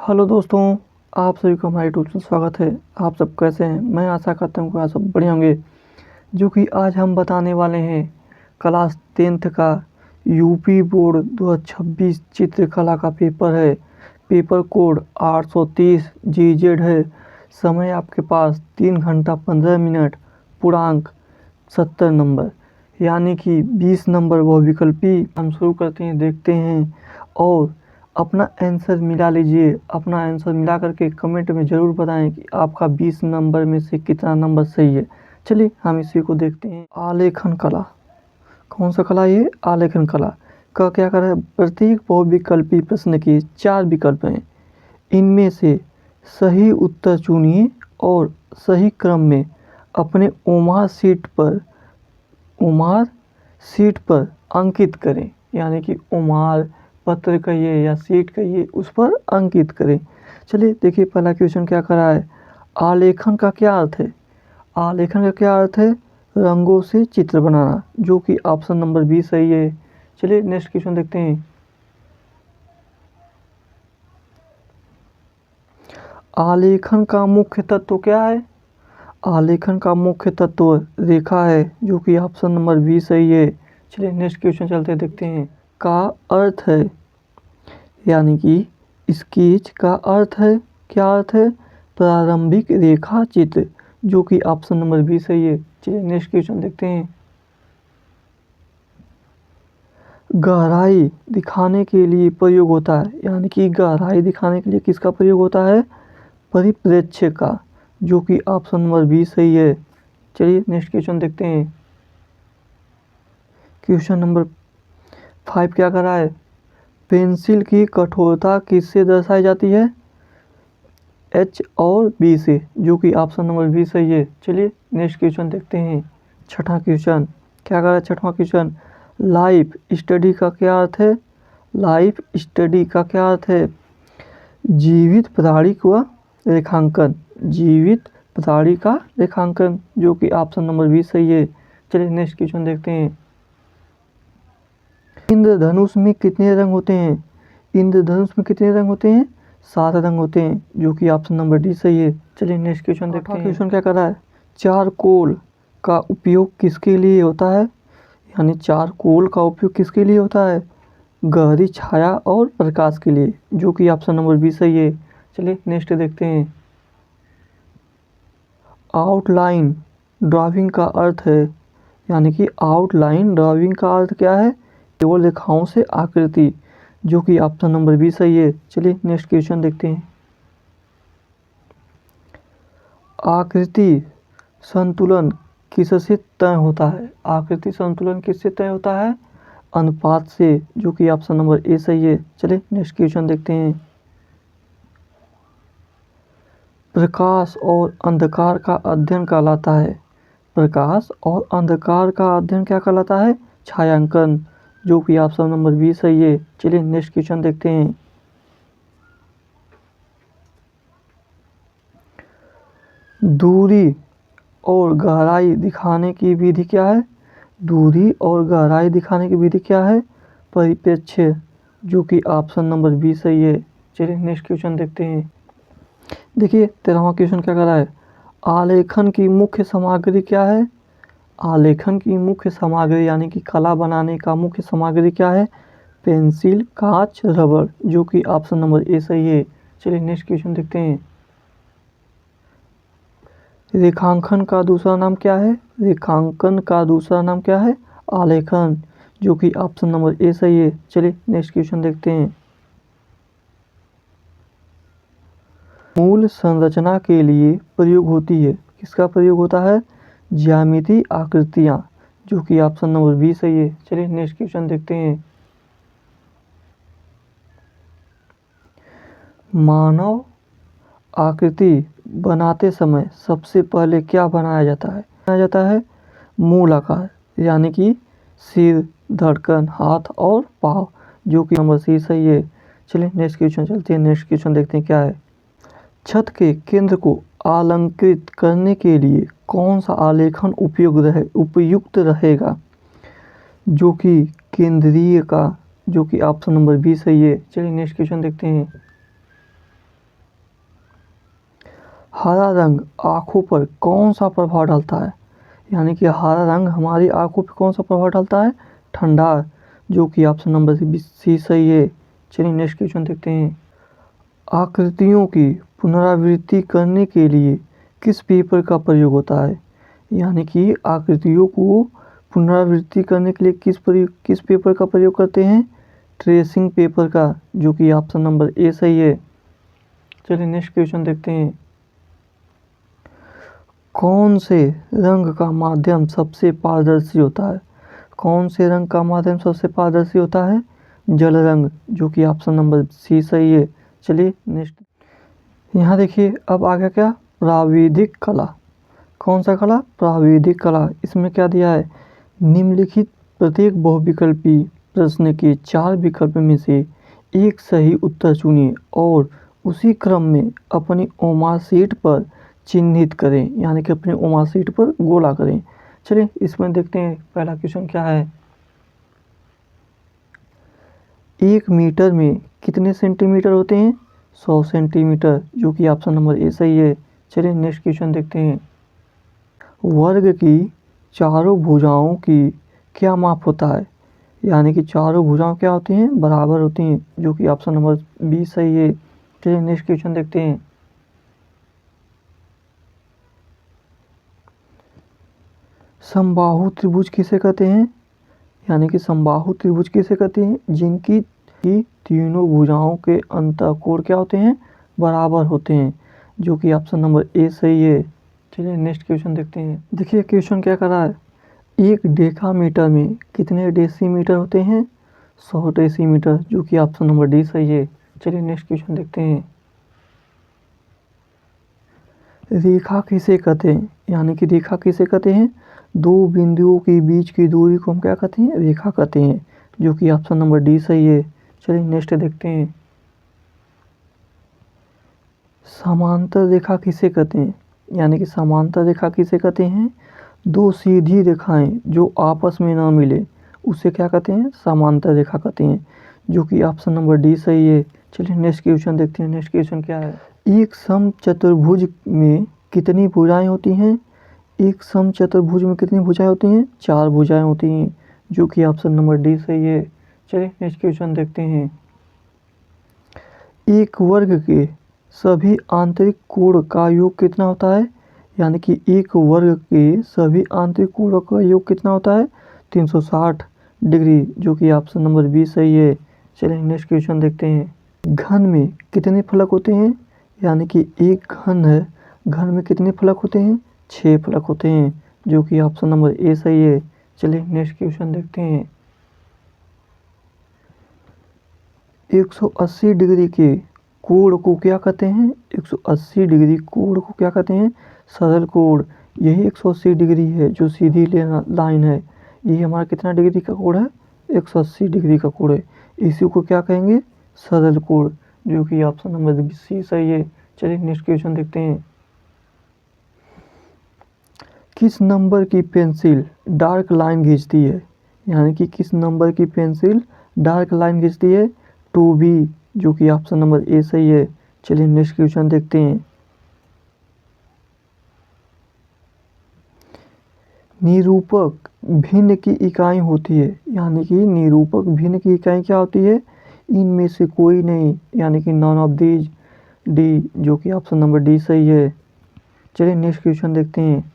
Hello दोस्तों, आप सभी को हमारे यूट्यूब में स्वागत है। आप सब कैसे हैं? मैं आशा करता हूँ कि आप सब बढ़िया होंगे। जो कि आज हम बताने वाले हैं क्लास 10th का यूपी बोर्ड 2026 चित्रकला का पेपर है। पेपर कोड 830 GZ है। समय आपके पास 3 घंटा 15 मिनट, पूर्णांक 70 नंबर, यानी कि 20 नंबर वह विकल्पी। हम शुरू करते हैं, देखते हैं और अपना आंसर मिला लीजिए। अपना आंसर मिला करके कमेंट में ज़रूर बताएं कि आपका 20 नंबर में से कितना नंबर सही है। चलिए हम इसी को देखते हैं। आलेखन कला, कौन सा कला ये? आलेखन कला का क्या कर है? प्रत्येक बहुविकल्पी प्रश्न के 4 विकल्प हैं। इनमें से सही उत्तर चुनिए और सही क्रम में अपने उमार सीट पर अंकित करें, यानी कि उमार पत्र कहिए या सीट कहिए, उस पर अंकित करें। चलिए देखिए पहला क्वेश्चन क्या करा है। आलेखन का क्या अर्थ है? आलेखन का क्या अर्थ है? रंगों से चित्र बनाना, जो कि ऑप्शन नंबर 20 सही है। चलिए नेक्स्ट क्वेश्चन देखते हैं। आलेखन का मुख्य तत्व क्या है? आलेखन का मुख्य तत्व रेखा है, जो कि ऑप्शन नंबर 20 सही है। चलिए नेक्स्ट क्वेश्चन चलते देखते हैं। का अर्थ है, यानी कि स्केच का अर्थ है, क्या अर्थ है? प्रारंभिक रेखा चित्र, जो कि ऑप्शन नंबर 20 सही है। चलिए नेक्स्ट क्वेश्चन देखते हैं। गहराई दिखाने के लिए प्रयोग होता है, यानी कि गहराई दिखाने के लिए किसका प्रयोग होता है? परिप्रेक्ष्य का, जो कि ऑप्शन नंबर 20 सही है। चलिए नेक्स्ट क्वेश्चन देखते हैं। क्वेश्चन नंबर 5 क्या कर रहा है? पेंसिल की कठोरता किससे दर्शाई जाती है? H और B से, जो कि ऑप्शन नंबर 20 सही है। चलिए नेक्स्ट क्वेश्चन देखते हैं। छठा क्वेश्चन क्या कर रहा है? छठवां क्वेश्चन, लाइफ स्टडी का क्या अर्थ है? लाइफ स्टडी का क्या अर्थ है? जीवित प्राणी का रेखांकन, जीवित प्राणी का रेखांकन, जो कि ऑप्शन नंबर 20 सही है। चलिए नेक्स्ट क्वेश्चन देखते हैं। इंद्रधनुष में कितने रंग होते हैं? इंद्रधनुष में कितने रंग होते हैं? 7 रंग होते हैं, जो कि ऑप्शन नंबर डी सही है। चलिए नेक्स्ट क्वेश्चन देखते हैं। क्वेश्चन क्या कर रहा है? चारकोल का उपयोग किसके लिए होता है? यानी चारकोल का उपयोग किसके लिए होता है? गहरी छाया और प्रकाश के लिए, जो कि ऑप्शन नंबर 20 सही है। चलिए नेक्स्ट देखते हैं। आउटलाइन ड्राइंग का अर्थ है, यानी कि आउटलाइन ड्राइंग का अर्थ क्या है? केवल रेखाओं से आकृति, जो कि ऑप्शन नंबर 20 सही है। चलिए नेक्स्ट क्वेश्चन देखते हैं। आकृति संतुलन किससे तय होता है? आकृति संतुलन किससे तय होता है? अनुपात से, जो कि ऑप्शन नंबर ए सही है। चलिए नेक्स्ट क्वेश्चन देखते हैं। प्रकाश और अंधकार का अध्ययन कहलाता है, प्रकाश और अंधकार का अध्ययन क्या कहलाता है? छायांकन, जो कि ऑप्शन नंबर 20 सही है। चलिए नेक्स्ट क्वेश्चन देखते हैं। दूरी और गहराई दिखाने की विधि क्या है? दूरी और गहराई दिखाने की विधि क्या है? परिप्रेक्ष्य, जो कि ऑप्शन नंबर 20 सही है। चलिए नेक्स्ट क्वेश्चन देखते हैं। देखिए 13वां क्वेश्चन क्या कर रहा है? आलेखन की मुख्य सामग्री क्या है? आलेखन की मुख्य सामग्री, यानी कि कला बनाने का मुख्य सामग्री क्या है? पेंसिल, कांच, रबड़, जो कि ऑप्शन नंबर ए सही है। चलिए नेक्स्ट क्वेश्चन देखते हैं। रेखांकन का दूसरा नाम क्या है? रेखांकन का दूसरा नाम क्या है? आलेखन, जो कि ऑप्शन नंबर ए सही है। चलिए नेक्स्ट क्वेश्चन देखते हैं। मूल संरचना के लिए प्रयोग होती है, किसका प्रयोग होता है? ज्यामिति आकृतियाँ, जो कि ऑप्शन नंबर 20 सही है। चलिए नेक्स्ट क्वेश्चन देखते हैं। मानव आकृति बनाते समय सबसे पहले क्या बनाया जाता है? बनाया जाता है मूल आकार, यानी कि सिर, धड़कन, हाथ और पाँव, जो कि नंबर सी सही है। चलिए नेक्स्ट क्वेश्चन चलते हैं। नेक्स्ट क्वेश्चन देखते हैं क्या है। छत के केंद्र को अलंकृत करने के लिए कौन सा आलेखन उपयुक्त रहेगा? जो कि केंद्रीय का, जो कि ऑप्शन नंबर 20 सही है। चलिए नेक्स्ट क्वेश्चन देखते हैं। हरा रंग आँखों पर कौन सा प्रभाव डालता है? यानी कि हरा रंग हमारी आँखों पर कौन सा प्रभाव डालता है? ठंडा, जो कि ऑप्शन नंबर सी सही है। चलिए नेक्स्ट क्वेश्चन देखते हैं। आकृतियों की पुनरावृत्ति करने के लिए किस पेपर का प्रयोग होता है? यानी कि आकृतियों को पुनरावृत्ति करने के लिए किस पेपर का प्रयोग करते हैं? ट्रेसिंग पेपर का, जो कि ऑप्शन नंबर ए सही है। चलिए नेक्स्ट क्वेश्चन देखते हैं। कौन से रंग का माध्यम सबसे पारदर्शी होता है? कौन से रंग का माध्यम सबसे पारदर्शी होता है? जल रंग, जो कि ऑप्शन नंबर सी सही है। चलिए नेक्स्ट, यहाँ देखिए अब आ गया क्या? प्राविधिक कला। कौन सा कला? प्राविधिक कला। इसमें क्या दिया है? निम्नलिखित प्रत्येक बहुविकल्पी प्रश्न के 4 विकल्प में से एक सही उत्तर चुनिए और उसी क्रम में अपनी ओमार शीट पर चिन्हित करें, यानी कि अपनी ओमार शीट पर गोला करें। चलिए इसमें देखते हैं पहला क्वेश्चन क्या है। 1 मीटर में कितने सेंटीमीटर होते हैं? 100 सेंटीमीटर, जो कि ऑप्शन नंबर ए सही है। चलिए नेक्स्ट क्वेश्चन देखते हैं। वर्ग की चारों भुजाओं की क्या माप होता है? यानी कि चारों भुजाएं क्या होती हैं? बराबर होती हैं, जो कि ऑप्शन नंबर बी सही है। चलिए नेक्स्ट क्वेश्चन देखते हैं। समबाहु त्रिभुज किसे कहते हैं? यानी कि समबाहु त्रिभुज किसे कहते हैं? जिनकी तीनों भुजाओं के अंतःकोण क्या होते हैं? बराबर होते हैं, जो कि ऑप्शन नंबर ए सही है। चलिए नेक्स्ट क्वेश्चन देखते हैं। देखिए क्वेश्चन क्या कर रहा है। 1 डेसीमीटर में कितने डेसीमीटर होते हैं? 100 डेसीमीटर, जो कि ऑप्शन नंबर डी सही है। चलिए नेक्स्ट क्वेश्चन देखते हैं। रेखा किसे कहते हैं? यानी कि रेखा किसे कहते हैं? दो बिंदुओं के बीच की दूरी को हम क्या कहते हैं? रेखा कहते हैं, जो कि ऑप्शन नंबर डी सही है। चलिए नेक्स्ट देखते हैं। समांतर रेखा किसे कहते हैं? यानी कि समांतर रेखा किसे कहते हैं? दो सीधी रेखाएं जो आपस में ना मिले उसे क्या कहते हैं? समांतर रेखा कहते हैं, जो कि ऑप्शन नंबर डी सही है। चलिए नेक्स्ट क्वेश्चन देखते हैं। नेक्स्ट क्वेश्चन क्या है। एक समचतुर्भुज में कितनी भुजाएं होती हैं? एक समचतुर्भुज में कितनी भुजाएं होती हैं? 4 भुजाएं होती हैं, जो कि ऑप्शन नंबर डी सही है। चलिए नेक्स्ट क्वेश्चन देखते हैं। एक वर्ग के सभी आंतरिक कोण का योग कितना होता है? यानी कि एक वर्ग के सभी आंतरिक कोणों का योग कितना होता है? 360 डिग्री, जो कि ऑप्शन नंबर बी सही है। चलिए नेक्स्ट क्वेश्चन देखते हैं। घन में कितने फलक होते हैं? यानी कि एक घन है, घन में कितने फलक होते हैं? 6 फलक होते हैं, जो कि ऑप्शन नंबर ए सही है। चलिए नेक्स्ट क्वेश्चन देखते हैं। 180 डिग्री के कोण को क्या कहते हैं? 180 डिग्री कोण को क्या कहते हैं? सरल कोण। यही 180 डिग्री है जो सीधी लाइन है, ये हमारा कितना डिग्री का कोण है? 180 डिग्री का कोण है। इसी को क्या कहेंगे? सरल कोण, जो कि ऑप्शन नंबर सी सही है। चलिए नेक्स्ट क्वेश्चन देखते हैं। किस नंबर की पेंसिल डार्क लाइन खींचती है? यानी कि किस नंबर की पेंसिल डार्क लाइन खींचती है? 2B, जो कि ऑप्शन नंबर ए सही है। चलिए नेक्स्ट क्वेश्चन देखते हैं। निरूपक भिन्न की इकाई होती है, यानी कि निरूपक भिन्न की इकाई क्या होती है? इनमें से कोई नहीं, यानी कि नॉन ऑफ दीज, डी, जो कि ऑप्शन नंबर डी सही है। चलिए नेक्स्ट क्वेश्चन देखते हैं।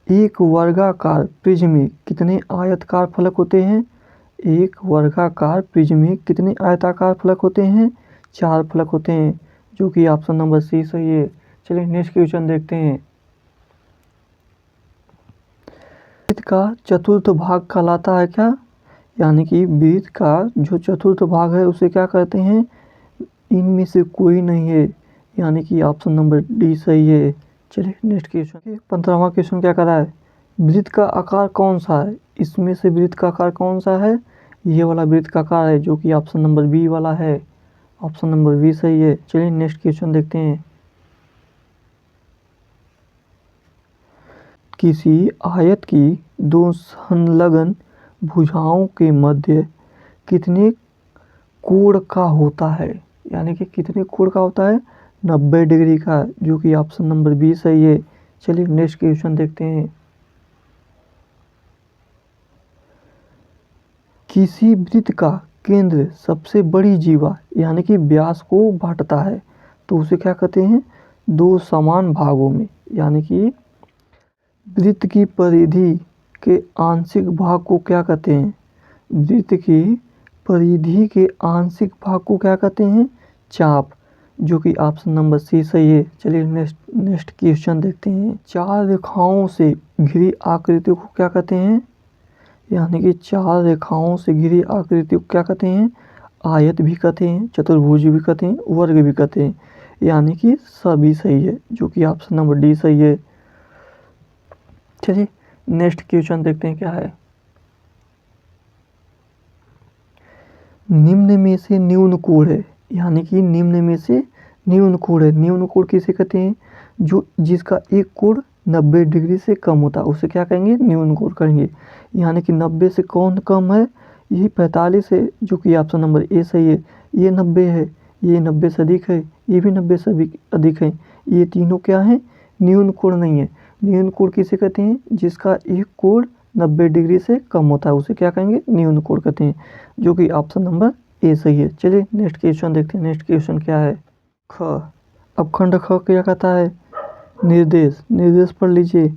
एक वर्गाकार प्रिज्म में कितने आयताकार फलक होते हैं? एक वर्गाकार प्रिज्म में कितने आयताकार फलक होते हैं? 4 फलक होते हैं, जो कि ऑप्शन नंबर सी सही है। चलिए नेक्स्ट क्वेश्चन देखते हैं। वृत्त का चतुर्थ भाग कहलाता है क्या? यानी कि वृत्त का जो चतुर्थ भाग है उसे क्या कहते हैं? इनमें से कोई नहीं है, यानी कि ऑप्शन नंबर डी सही है। चलिए नेक्स्ट क्वेश्चन। 15वां क्वेश्चन क्या कर रहा है। वृत्त का आकार कौन सा है? इसमें से वृत्त का आकार कौन सा है? ये वाला वृत्त का आकार है, जो कि ऑप्शन नंबर बी वाला है। ऑप्शन नंबर बी सही है। चलिए नेक्स्ट क्वेश्चन देखते हैं। किसी आयत की दो संलग्न भुजाओं के मध्य कितने कोण का होता है, यानी कि कितने कोण का होता है, 90 डिग्री का, जो कि ऑप्शन नंबर बी सही है। चलिए नेक्स्ट क्वेश्चन देखते हैं। किसी वृत्त का केंद्र सबसे बड़ी जीवा यानी कि व्यास को बांटता है तो उसे क्या कहते हैं, दो समान भागों में, यानी कि वृत्त की परिधि के आंशिक भाग को क्या कहते हैं, वृत्त की परिधि के आंशिक भाग को क्या कहते हैं, चाप, जो कि ऑप्शन नंबर सी सही है। चलिए नेक्स्ट क्वेश्चन देखते हैं। चार रेखाओं से घिरी आकृति को क्या कहते हैं, यानी कि चार रेखाओं से घिरी आकृति को क्या कहते हैं, आयत भी कहते हैं, चतुर्भुज भी कहते हैं, वर्ग भी कहते हैं, यानी कि सभी सही है, जो कि ऑप्शन नंबर डी सही है। चलिए नेक्स्ट क्वेश्चन देखते हैं क्या है। निम्न में से न्यून कोण है, यानी कि निम्न में से न्यून कोण है। न्यून कोण किसे कहते हैं, जो जिसका एक कोण 90 डिग्री से कम होता है उसे क्या कहेंगे, न्यून कोण कहेंगे। यानी कि 90 से कौन कम है, यही 45 है, जो कि ऑप्शन नंबर ए सही है। ये 90 है, ये 90 से अधिक है, ये भी 90 से अधिक है, ये तीनों क्या है, न्यून कोण नहीं है। न्यून कोण किसे कहते हैं, जिसका एक कोण 90 डिग्री से कम होता है उसे क्या कहेंगे, न्यून कोण कहते हैं, जो कि ऑप्शन नंबर ए सही है। चलिए नेक्स्ट क्वेश्चन देखते हैं। नेक्स्ट क्वेश्चन क्या है, ख। अब खंड ख क्या कहता है, निर्देश। निर्देश पढ़ लीजिए।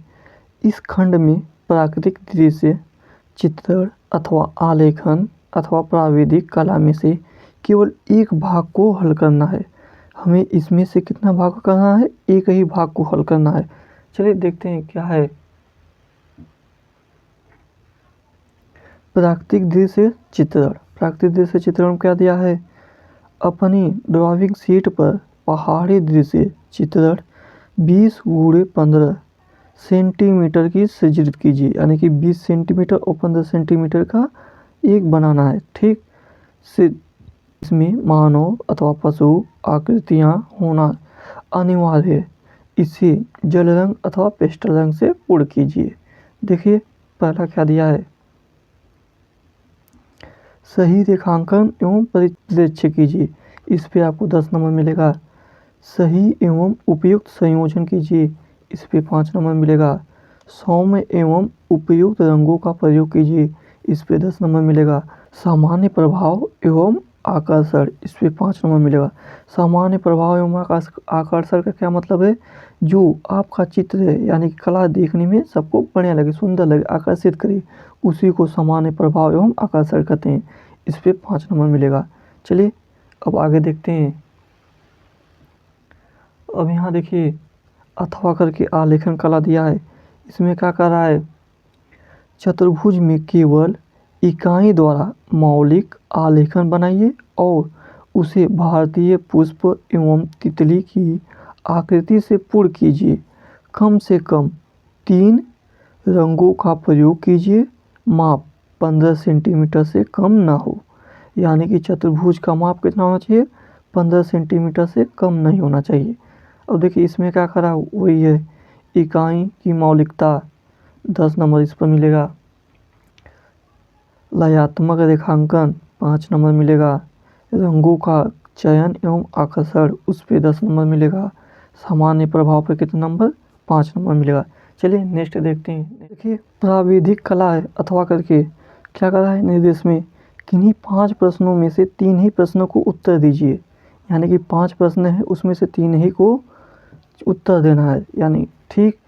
इस खंड में प्राकृतिक दृश्य, चित्रण अथवा आलेखन अथवा प्राविधिक कला में से केवल एक भाग को हल करना है। हमें इसमें से कितना भाग करना है, एक ही भाग को हल करना है। चलिए देखते हैं क्या है। प्राकृतिक दृश्य चित्रण। प्राकृतिक दृश्य चित्रण क्या दिया है, अपनी ड्राइंग शीट पर पहाड़ी दृश्य चित्रण 20x15 सेंटीमीटर की सृजित कीजिए, यानी कि 20 सेंटीमीटर और 15 सेंटीमीटर का एक बनाना है। ठीक से इसमें मानव अथवा पशु आकृतियां होना अनिवार्य है। इसे जल रंग अथवा पेस्टल रंग से पूर्ण कीजिए। देखिए पहला क्या दिया है, सही रेखांकन एवं परिप्रेक्ष्य कीजिए, इस पे आपको 10 नंबर मिलेगा। सही एवं उपयुक्त संयोजन कीजिए, इस पे 5 नंबर मिलेगा। सौम्य एवं उपयुक्त रंगों का प्रयोग कीजिए, इस पे 10 नंबर मिलेगा। सामान्य प्रभाव एवं आकर्षण, इस पे 5 नंबर मिलेगा। सामान्य प्रभाव एवं आकर्षण का क्या मतलब है, जो आपका चित्र है यानी कि कला देखने में सबको बढ़िया लगे, सुंदर लगे, आकर्षित करे, उसी को सामान्य प्रभाव एवं आकर्षण कहते हैं, इस पे 5 नंबर मिलेगा। चलिए अब आगे देखते हैं। अब यहाँ देखिए अथवा करके आलेखन कला दिया है, इसमें क्या कर रहा है, चतुर्भुज में केवल इकाई द्वारा मौलिक आलेखन बनाइए और उसे भारतीय पुष्प एवं तितली की आकृति से पूर्ण कीजिए। कम से कम 3 रंगों का प्रयोग कीजिए। माप 15 सेंटीमीटर से कम ना हो, यानी कि चतुर्भुज का माप कितना होना चाहिए, 15 सेंटीमीटर से कम नहीं होना चाहिए। अब देखिए इसमें क्या करा, वही है इकाई की मौलिकता, 10 नंबर इस पर मिलेगा। लयात्मक रेखांकन 5 नंबर मिलेगा। रंगों का चयन एवं आकर्षण, उस पर 10 नंबर मिलेगा। सामान्य प्रभाव पे कितना नंबर, 5 नंबर मिलेगा। चलिए नेक्स्ट देखते हैं। देखिए प्राविधिक कला है अथवा करके क्या करा है, निर्देश में किन्हीं 5 प्रश्नों में से 3 ही प्रश्नों को उत्तर दीजिए, यानी कि 5 प्रश्न है उसमें से 3 ही को उत्तर देना है, यानी ठीक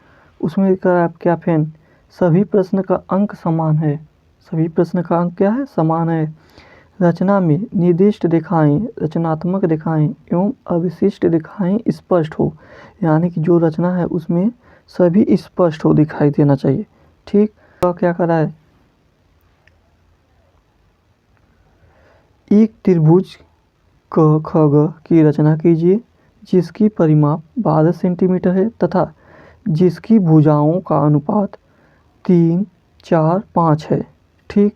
उसमें करा क्या फैन, सभी प्रश्न का अंक समान है। सभी प्रश्न का अंक क्या है, समान है। रचना में निर्दिष्ट दिखाएं, रचनात्मक दिखाएं एवं अविशिष्ट दिखाएं स्पष्ट हो, यानी कि जो रचना है उसमें सभी स्पष्ट हो, दिखाई देना चाहिए। ठीक तो क्या करा है, एक त्रिभुज क ख ग की रचना कीजिए जिसकी परिमाप 12 सेंटीमीटर है तथा जिसकी भुजाओं का अनुपात 3, 4, 5 है। ठीक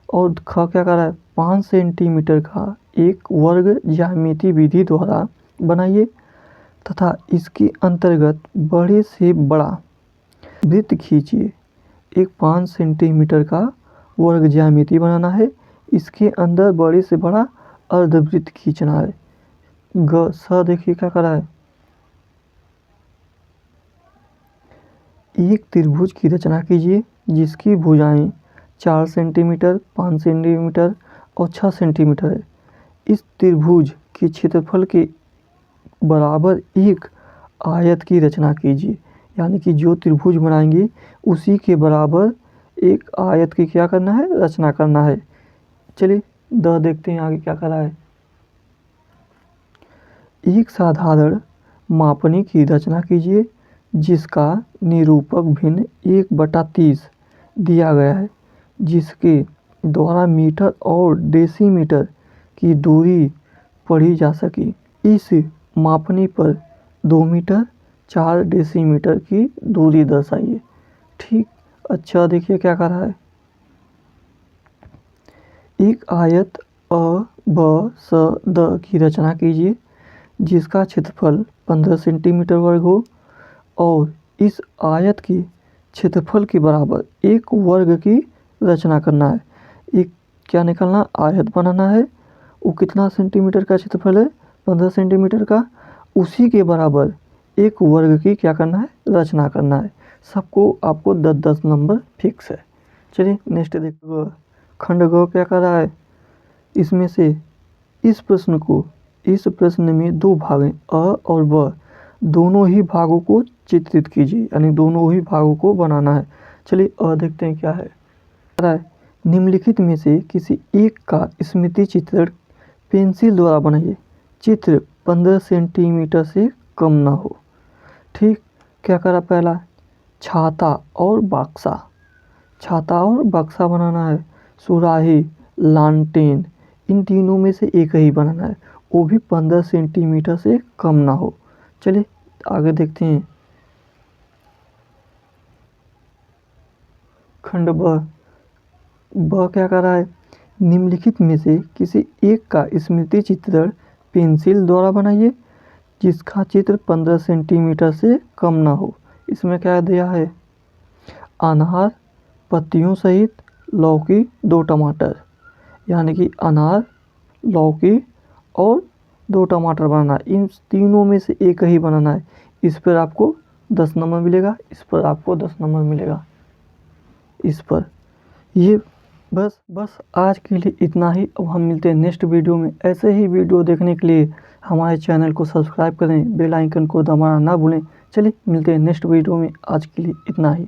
और ख क्या कर रहा है, 5 सेंटीमीटर का एक वर्ग ज्यामिति विधि द्वारा बनाइए तथा इसके अंतर्गत बड़े से बड़ा वृत्त खींचिए। एक 5 सेंटीमीटर का वर्ग ज्यामिति बनाना है, इसके अंदर बड़े से बड़ा अर्धवृत्त खींचना है। ग स देखिए क्या करा है, एक त्रिभुज की रचना कीजिए जिसकी भुजाएं 4 सेंटीमीटर, 5 सेंटीमीटर और 6 सेंटीमीटर है। इस त्रिभुज के क्षेत्रफल के बराबर एक आयत की रचना कीजिए। यानी कि जो त्रिभुज बनाएंगे उसी के बराबर एक आयत की क्या करना है, रचना करना है। चलिए द देखते हैं आगे क्या करा है। एक साधारण मापनी की रचना कीजिए जिसका निरूपक भिन्न 1/30 दिया गया है, जिसके द्वारा मीटर और डेसीमीटर की दूरी पढ़ी जा सके। इस मापनी पर 2 मीटर 4 डेसीमीटर की दूरी दर्शाइए। ठीक, अच्छा देखिए क्या कर रहा है, एक आयत अ ब स द की रचना कीजिए जिसका क्षेत्रफल 15 सेंटीमीटर वर्ग हो और इस आयत के क्षेत्रफल के बराबर एक वर्ग की रचना करना है। एक क्या निकालना, आयत बनाना है, वो कितना सेंटीमीटर का क्षेत्रफल है, 15 सेंटीमीटर का, उसी के बराबर एक वर्ग की क्या करना है, रचना करना है। सबको आपको 10-10 नंबर फिक्स है। चलिए नेक्स्ट देखो, खंड ग क्या कर रहा है, इसमें से इस प्रश्न में दो भाग हैं, अ और ब, दोनों ही भागों को चित्रित कीजिए, यानी दोनों ही भागों को बनाना है। चलिए अ देखते हैं क्या है। निम्नलिखित में से किसी एक का स्मृति चित्रण पेंसिल द्वारा बनाइए। चित्र 15 सेंटीमीटर से कम ना हो। ठीक, क्या करा, पहला छाता और बक्सा बनाना है। सुराही, लालटेन, इन तीनों में से एक ही बनाना है, वो भी 15 सेंटीमीटर से कम ना हो। चलिए आगे देखते हैं। खंड ब क्या कर रहा है, निम्नलिखित में से किसी एक का स्मृति चित्रण पेंसिल द्वारा बनाइए जिसका चित्र 15 सेंटीमीटर से कम ना हो। इसमें क्या दिया है, अनार पत्तियों सहित, लौकी, 2 टमाटर, यानी कि अनार, लौकी और 2 टमाटर बनाना है। इन तीनों में से एक ही बनाना है। इस पर आपको 10 नंबर मिलेगा, इस पर आपको 10 नंबर मिलेगा, इस पर। ये बस आज के लिए इतना ही। अब हम मिलते हैं नेक्स्ट वीडियो में। ऐसे ही वीडियो देखने के लिए हमारे चैनल को सब्सक्राइब करें, बेल आइकन को दबाना ना भूलें। चलिए मिलते हैं नेक्स्ट वीडियो में। आज के लिए इतना ही।